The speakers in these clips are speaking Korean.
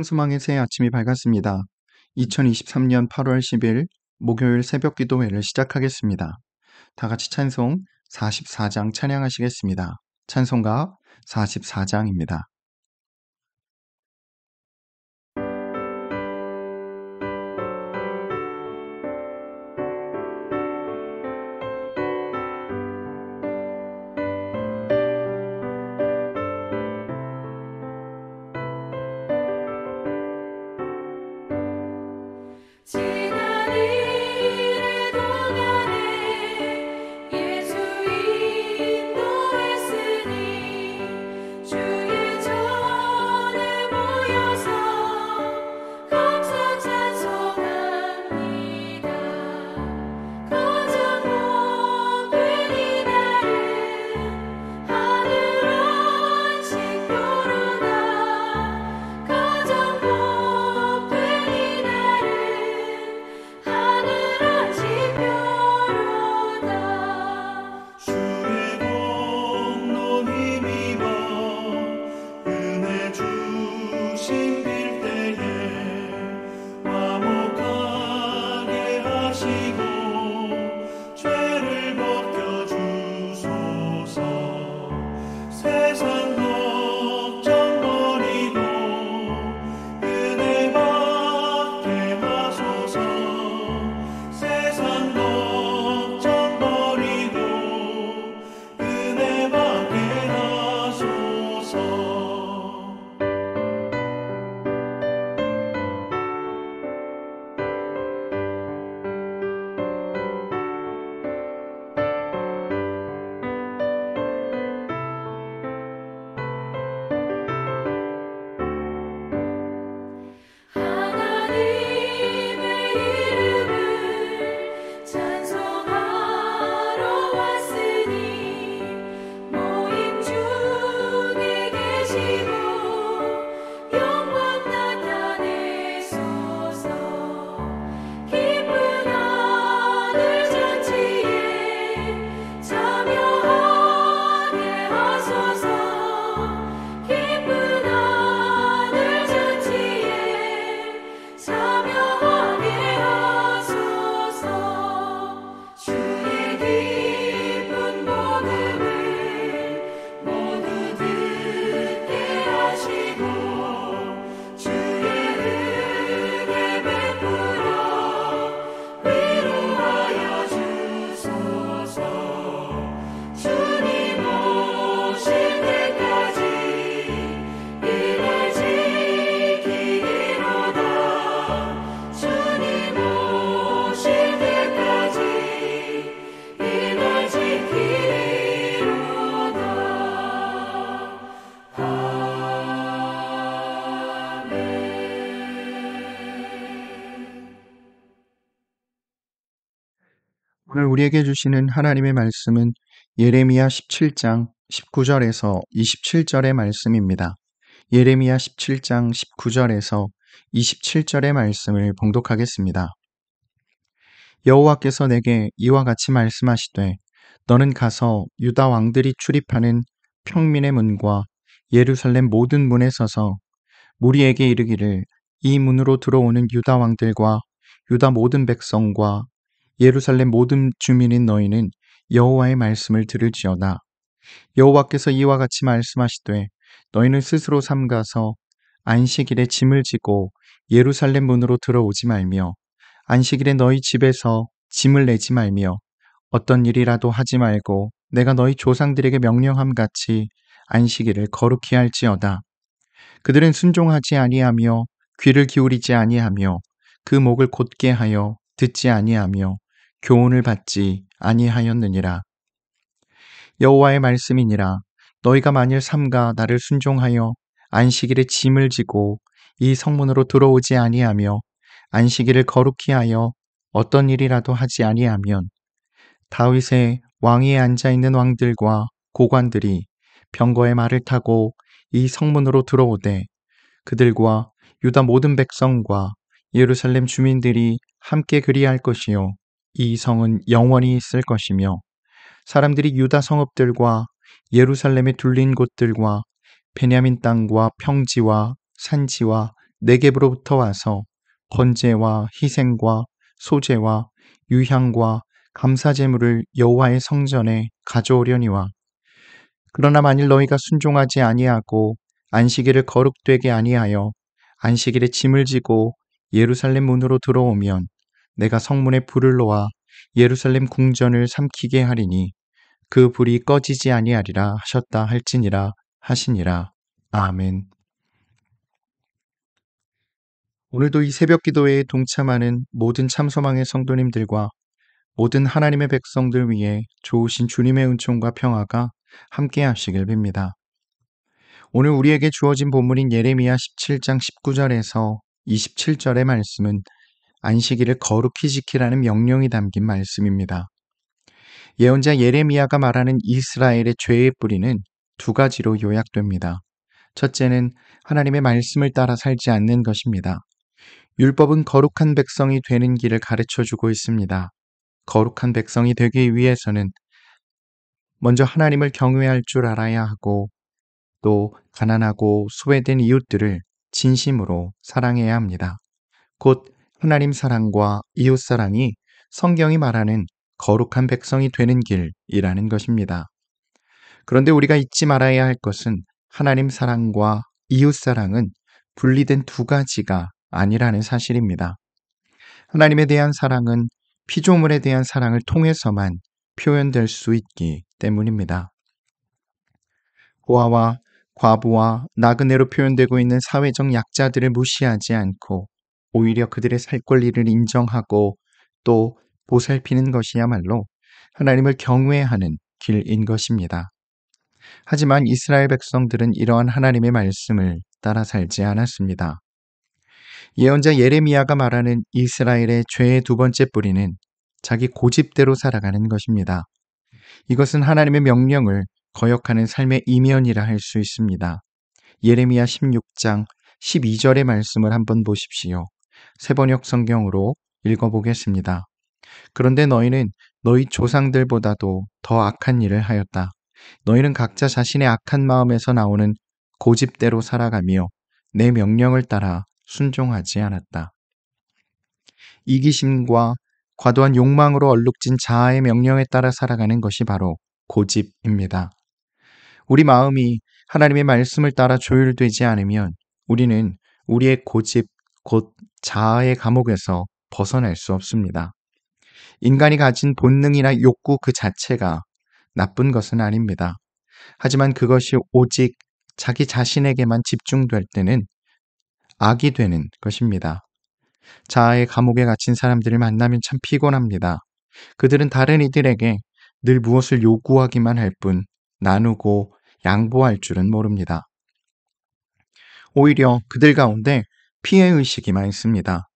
황소망의 새 아침이 밝았습니다. 2023년 8월 10일 목요일 새벽 기도회를 시작하겠습니다. 다 같이 찬송 44장 찬양하시겠습니다. 찬송가 44장입니다. 오늘 우리에게 주시는 하나님의 말씀은 예레미야 17장 19절에서 27절의 말씀입니다. 예레미야 17장 19절에서 27절의 말씀을 봉독하겠습니다. 여호와께서 내게 이와 같이 말씀하시되 너는 가서 유다 왕들이 출입하는 평민의 문과 예루살렘 모든 문에 서서 무리에게 이르기를 이 문으로 들어오는 유다 왕들과 유다 모든 백성과 예루살렘 모든 주민인 너희는 여호와의 말씀을 들을지어다. 여호와께서 이와 같이 말씀하시되 너희는 스스로 삼가서 안식일에 짐을 지고 예루살렘 문으로 들어오지 말며 안식일에 너희 집에서 짐을 내지 말며 어떤 일이라도 하지 말고 내가 너희 조상들에게 명령함 같이 안식일을 거룩히 할지어다. 그들은 순종하지 아니하며 귀를 기울이지 아니하며 그 목을 곧게 하여 듣지 아니하며 교훈을 받지 아니하였느니라. 여호와의 말씀이니라. 너희가 만일 삼가 나를 순종하여 안식일에 짐을 지고 이 성문으로 들어오지 아니하며 안식일을 거룩히 하여 어떤 일이라도 하지 아니하면 다윗의 왕위에 앉아있는 왕들과 고관들이 병거의 말을 타고 이 성문으로 들어오되 그들과 유다 모든 백성과 예루살렘 주민들이 함께 그리할 것이요 이 성은 영원히 있을 것이며 사람들이 유다 성읍들과 예루살렘에 둘린 곳들과 베냐민 땅과 평지와 산지와 네겝으로부터 와서 번제와 희생과 소제와 유향과 감사제물을 여호와의 성전에 가져오려니와 그러나 만일 너희가 순종하지 아니하고 안식일을 거룩되게 아니하여 안식일에 짐을 지고 예루살렘 문으로 들어오면 내가 성문에 불을 놓아 예루살렘 궁전을 삼키게 하리니 그 불이 꺼지지 아니하리라 하셨다 할지니라 하시니라. 아멘. 오늘도 이 새벽 기도회에 동참하는 모든 참소망의 성도님들과 모든 하나님의 백성들 위해 좋으신 주님의 은총과 평화가 함께 하시길 빕니다. 오늘 우리에게 주어진 본문인 예레미야 17장 19절에서 27절의 말씀은 안식일을 거룩히 지키라는 명령이 담긴 말씀입니다. 예언자 예레미야가 말하는 이스라엘의 죄의 뿌리는 두 가지로 요약됩니다. 첫째는 하나님의 말씀을 따라 살지 않는 것입니다. 율법은 거룩한 백성이 되는 길을 가르쳐주고 있습니다. 거룩한 백성이 되기 위해서는 먼저 하나님을 경외할 줄 알아야 하고 또 가난하고 소외된 이웃들을 진심으로 사랑해야 합니다. 곧 하나님 사랑과 이웃 사랑이 성경이 말하는 거룩한 백성이 되는 길이라는 것입니다. 그런데 우리가 잊지 말아야 할 것은 하나님 사랑과 이웃 사랑은 분리된 두 가지가 아니라는 사실입니다. 하나님에 대한 사랑은 피조물에 대한 사랑을 통해서만 표현될 수 있기 때문입니다. 고아와 과부와 나그네로 표현되고 있는 사회적 약자들을 무시하지 않고 오히려 그들의 살 권리를 인정하고 또 보살피는 것이야말로 하나님을 경외하는 길인 것입니다. 하지만 이스라엘 백성들은 이러한 하나님의 말씀을 따라 살지 않았습니다. 예언자 예레미야가 말하는 이스라엘의 죄의 두 번째 뿌리는 자기 고집대로 살아가는 것입니다. 이것은 하나님의 명령을 거역하는 삶의 이면이라 할 수 있습니다. 예레미야 16장 12절의 말씀을 한번 보십시오. 새번역 성경으로 읽어보겠습니다. 그런데 너희는 너희 조상들보다도 더 악한 일을 하였다. 너희는 각자 자신의 악한 마음에서 나오는 고집대로 살아가며 내 명령을 따라 순종하지 않았다. 이기심과 과도한 욕망으로 얼룩진 자아의 명령에 따라 살아가는 것이 바로 고집입니다. 우리 마음이 하나님의 말씀을 따라 조율되지 않으면 우리는 우리의 고집, 곧 자아의 감옥에서 벗어날 수 없습니다. 인간이 가진 본능이나 욕구 그 자체가 나쁜 것은 아닙니다. 하지만 그것이 오직 자기 자신에게만 집중될 때는 악이 되는 것입니다. 자아의 감옥에 갇힌 사람들을 만나면 참 피곤합니다. 그들은 다른 이들에게 늘 무엇을 요구하기만 할 뿐 나누고 양보할 줄은 모릅니다. 오히려 그들 가운데 피해의식이 많습니다.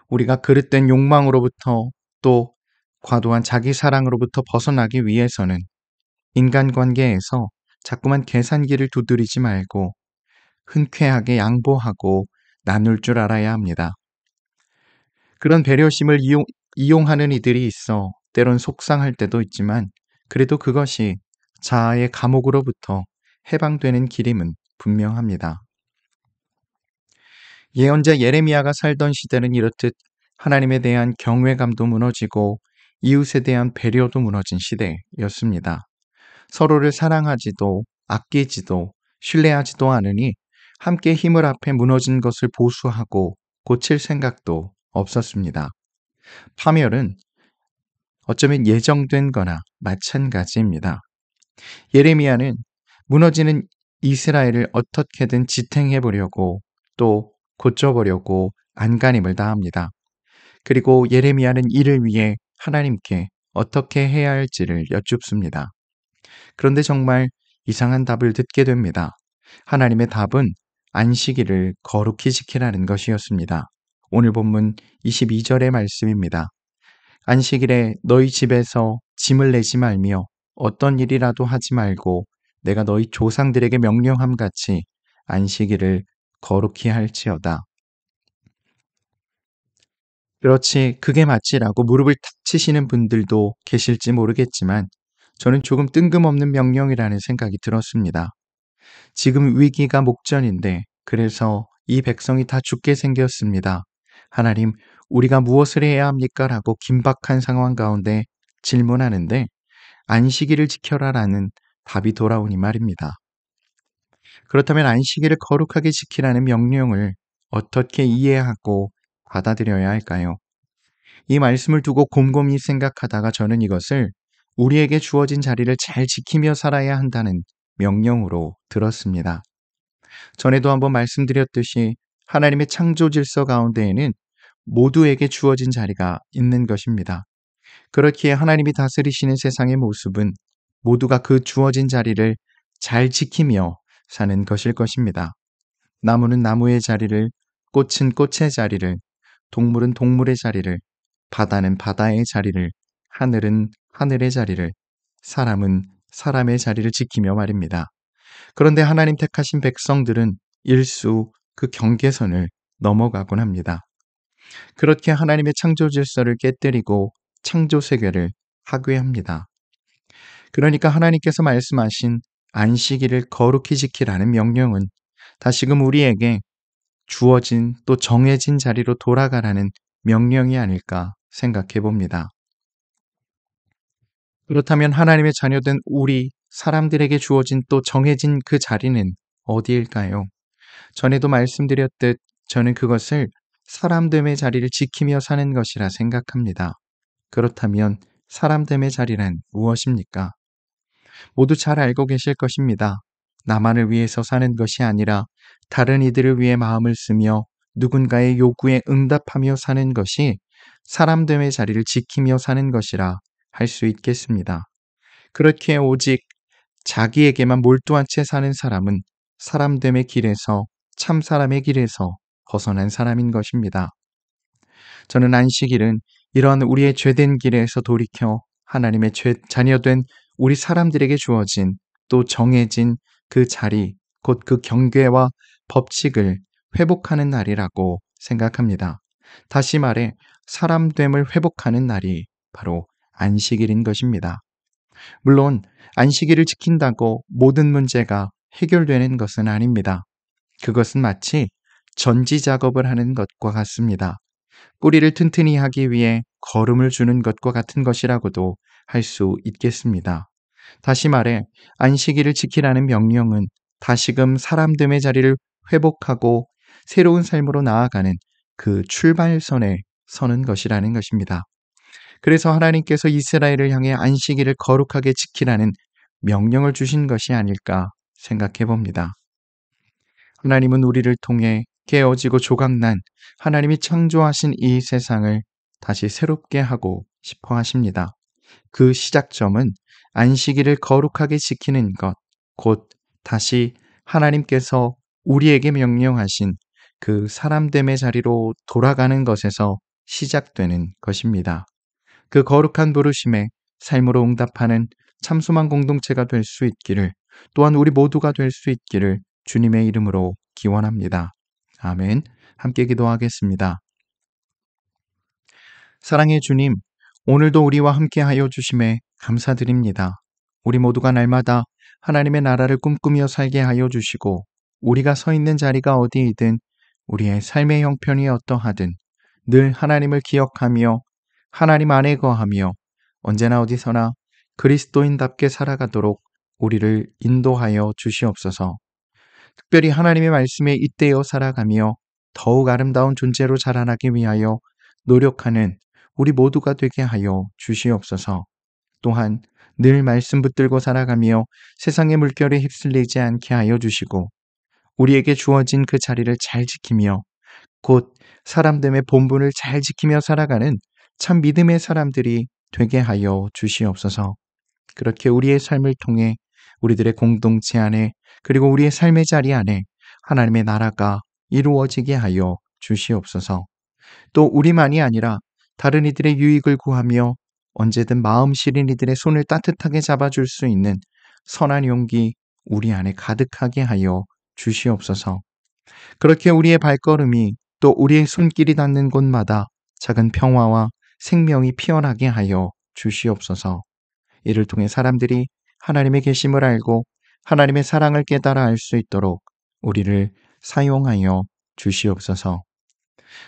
우리가 그릇된 욕망으로부터 또 과도한 자기 사랑으로부터 벗어나기 위해서는 인간관계에서 자꾸만 계산기를 두드리지 말고 흔쾌하게 양보하고 나눌 줄 알아야 합니다. 그런 배려심을 이용하는 이들이 있어 때론 속상할 때도 있지만 그래도 그것이 자아의 감옥으로부터 해방되는 길임은 분명합니다. 예언자 예레미야가 살던 시대는 이렇듯 하나님에 대한 경외감도 무너지고 이웃에 대한 배려도 무너진 시대였습니다. 서로를 사랑하지도 아끼지도 신뢰하지도 않으니 함께 힘을 합해 무너진 것을 보수하고 고칠 생각도 없었습니다. 파멸은 어쩌면 예정된 거나 마찬가지입니다. 예레미야는 무너지는 이스라엘을 어떻게든 지탱해 보려고 또 고쳐보려고 안간힘을 다합니다. 그리고 예레미야는 이를 위해 하나님께 어떻게 해야 할지를 여쭙습니다. 그런데 정말 이상한 답을 듣게 됩니다. 하나님의 답은 안식일을 거룩히 지키라는 것이었습니다. 오늘 본문 22절의 말씀입니다. 안식일에 너희 집에서 짐을 내지 말며 어떤 일이라도 하지 말고 내가 너희 조상들에게 명령함 같이 안식일을 거룩히 할지어다. 그렇지, 그게 맞지라고 무릎을 탁 치시는 분들도 계실지 모르겠지만 저는 조금 뜬금없는 명령이라는 생각이 들었습니다. 지금 위기가 목전인데 그래서 이 백성이 다 죽게 생겼습니다. 하나님, 우리가 무엇을 해야 합니까? 라고 긴박한 상황 가운데 질문하는데 안식일을 지켜라라는 답이 돌아오니 말입니다. 그렇다면 안식일을 거룩하게 지키라는 명령을 어떻게 이해하고 받아들여야 할까요? 이 말씀을 두고 곰곰이 생각하다가 저는 이것을 우리에게 주어진 자리를 잘 지키며 살아야 한다는 명령으로 들었습니다. 전에도 한번 말씀드렸듯이 하나님의 창조 질서 가운데에는 모두에게 주어진 자리가 있는 것입니다. 그렇기에 하나님이 다스리시는 세상의 모습은 모두가 그 주어진 자리를 잘 지키며 사는 것일 것입니다. 나무는 나무의 자리를, 꽃은 꽃의 자리를, 동물은 동물의 자리를, 바다는 바다의 자리를, 하늘은 하늘의 자리를, 사람은 사람의 자리를 지키며 말입니다. 그런데 하나님 택하신 백성들은 일수 그 경계선을 넘어가곤 합니다. 그렇게 하나님의 창조 질서를 깨뜨리고 창조 세계를 파괴합니다. 그러니까 하나님께서 말씀하신 안식일을 거룩히 지키라는 명령은 다시금 우리에게 주어진 또 정해진 자리로 돌아가라는 명령이 아닐까 생각해 봅니다. 그렇다면 하나님의 자녀된 우리 사람들에게 주어진 또 정해진 그 자리는 어디일까요? 전에도 말씀드렸듯 저는 그것을 사람됨의 자리를 지키며 사는 것이라 생각합니다. 그렇다면 사람됨의 자리란 무엇입니까? 모두 잘 알고 계실 것입니다. 나만을 위해서 사는 것이 아니라 다른 이들을 위해 마음을 쓰며 누군가의 요구에 응답하며 사는 것이 사람됨의 자리를 지키며 사는 것이라 할 수 있겠습니다. 그렇기에 오직 자기에게만 몰두한 채 사는 사람은 사람됨의 길에서 참 사람의 길에서 벗어난 사람인 것입니다. 저는 안식일은 이러한 우리의 죄된 길에서 돌이켜 하나님의 자녀된 우리 사람들에게 주어진 또 정해진 그 자리, 곧 그 경계와 법칙을 회복하는 날이라고 생각합니다. 다시 말해 사람됨을 회복하는 날이 바로 안식일인 것입니다. 물론 안식일을 지킨다고 모든 문제가 해결되는 것은 아닙니다. 그것은 마치 전지 작업을 하는 것과 같습니다. 뿌리를 튼튼히 하기 위해 거름을 주는 것과 같은 것이라고도 할 수 있겠습니다. 다시 말해 안식일을 지키라는 명령은 다시금 사람됨의 자리를 회복하고 새로운 삶으로 나아가는 그 출발선에 서는 것이라는 것입니다. 그래서 하나님께서 이스라엘을 향해 안식일을 거룩하게 지키라는 명령을 주신 것이 아닐까 생각해 봅니다. 하나님은 우리를 통해 깨어지고 조각난 하나님이 창조하신 이 세상을 다시 새롭게 하고 싶어 하십니다. 그 시작점은 안식일을 거룩하게 지키는 것, 곧 다시 하나님께서 우리에게 명령하신 그 사람됨의 자리로 돌아가는 것에서 시작되는 것입니다. 그 거룩한 부르심에 삶으로 응답하는 참소만 공동체가 될 수 있기를, 또한 우리 모두가 될 수 있기를 주님의 이름으로 기원합니다. 아멘. 함께 기도하겠습니다. 사랑의 주님, 오늘도 우리와 함께하여 주심에 감사드립니다. 우리 모두가 날마다 하나님의 나라를 꿈꾸며 살게 하여 주시고 우리가 서 있는 자리가 어디이든 우리의 삶의 형편이 어떠하든 늘 하나님을 기억하며 하나님 안에 거하며 언제나 어디서나 그리스도인답게 살아가도록 우리를 인도하여 주시옵소서. 특별히 하나님의 말씀에 잇대어 살아가며 더욱 아름다운 존재로 자라나기 위하여 노력하는 우리 모두가 되게 하여 주시옵소서. 또한 늘 말씀 붙들고 살아가며 세상의 물결에 휩쓸리지 않게 하여 주시고 우리에게 주어진 그 자리를 잘 지키며 곧 사람됨의 본분을 잘 지키며 살아가는 참 믿음의 사람들이 되게 하여 주시옵소서. 그렇게 우리의 삶을 통해 우리들의 공동체 안에 그리고 우리의 삶의 자리 안에 하나님의 나라가 이루어지게 하여 주시옵소서. 또 우리만이 아니라 다른 이들의 유익을 구하며 언제든 마음 시린 이들의 손을 따뜻하게 잡아줄 수 있는 선한 용기 우리 안에 가득하게 하여 주시옵소서. 그렇게 우리의 발걸음이 또 우리의 손길이 닿는 곳마다 작은 평화와 생명이 피어나게 하여 주시옵소서. 이를 통해 사람들이 하나님의 계심을 알고 하나님의 사랑을 깨달아 알 수 있도록 우리를 사용하여 주시옵소서.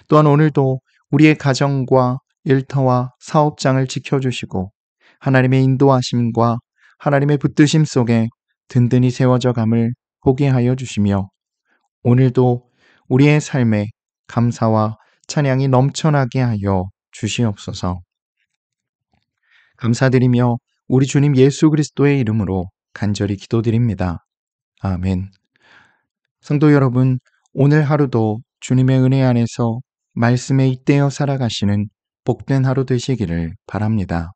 또한 오늘도 우리의 가정과 일터와 사업장을 지켜주시고 하나님의 인도하심과 하나님의 붙드심 속에 든든히 세워져 감을 보게 하여 주시며 오늘도 우리의 삶에 감사와 찬양이 넘쳐나게 하여 주시옵소서. 감사드리며 우리 주님 예수 그리스도의 이름으로 간절히 기도드립니다. 아멘. 성도 여러분, 오늘 하루도 주님의 은혜 안에서 말씀에 잇대어 살아가시는 복된 하루 되시기를 바랍니다.